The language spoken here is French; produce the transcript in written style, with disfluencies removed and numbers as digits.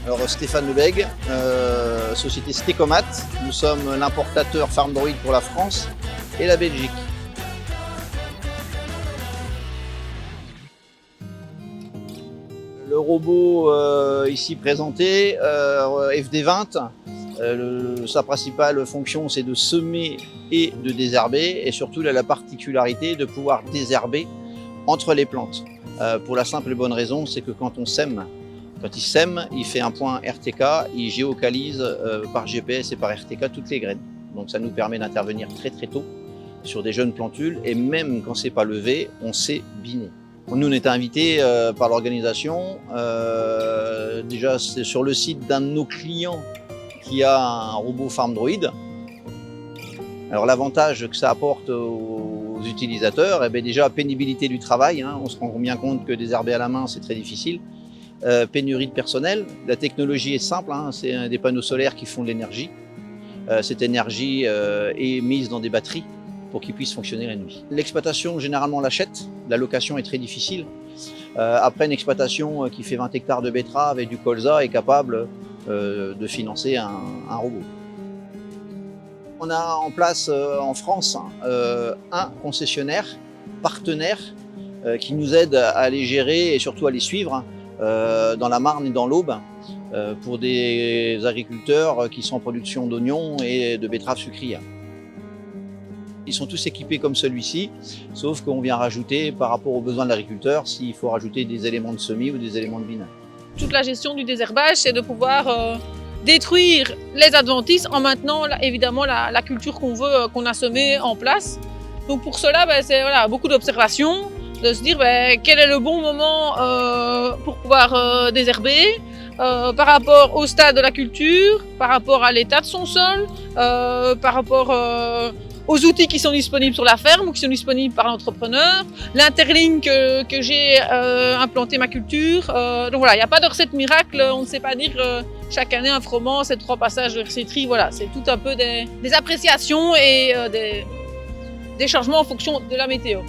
Alors Stéphane Lebègue, société Stécomat. Nous sommes l'importateur FarmDroid pour la France et la Belgique. Le robot ici présenté, FD20, sa principale fonction c'est de semer et de désherber, et surtout il a la particularité de pouvoir désherber entre les plantes. Pour la simple et bonne raison, c'est que quand il sème, il fait un point RTK, il géocalise par GPS et par RTK toutes les graines. Donc ça nous permet d'intervenir très très tôt sur des jeunes plantules, et même quand c'est pas levé, on sait biner. Nous, on était invités par l'organisation, déjà c'est sur le site d'un de nos clients qui a un robot FarmDroid. Alors l'avantage que ça apporte aux utilisateurs, eh bien, déjà pénibilité du travail, hein, on se rend bien compte que désherber à la main c'est très difficile. Pénurie de personnel, la technologie est simple, hein, c'est des panneaux solaires qui font de l'énergie. Cette énergie est mise dans des batteries pour qu'ils puissent fonctionner la nuit. L'exploitation, généralement, l'achète. La location est très difficile. Après, une exploitation qui fait 20 hectares de betteraves et du colza est capable de financer un robot. On a en place en France un concessionnaire, partenaire, qui nous aide à les gérer et surtout à les suivre dans la Marne et dans l'Aube pour des agriculteurs qui sont en production d'oignons et de betteraves sucrières. Ils sont tous équipés comme celui-ci, sauf qu'on vient rajouter par rapport aux besoins de l'agriculteur s'il faut rajouter des éléments de semis ou des éléments de binage. Toute la gestion du désherbage, c'est de pouvoir détruire les adventices en maintenant évidemment la culture qu'on veut, qu'on a semée en place. Donc pour cela, c'est beaucoup d'observations, de se dire quel est le bon moment pour pouvoir désherber, par rapport au stade de la culture, par rapport à l'état de son sol, par rapport aux outils qui sont disponibles sur la ferme ou qui sont disponibles par l'entrepreneur, l'interligne que j'ai implanté ma culture. Donc voilà, il n'y a pas de recette miracle, on ne sait pas dire chaque année un froment, c'est 3 passages de recetterie, voilà, c'est tout un peu des appréciations et des changements en fonction de la météo.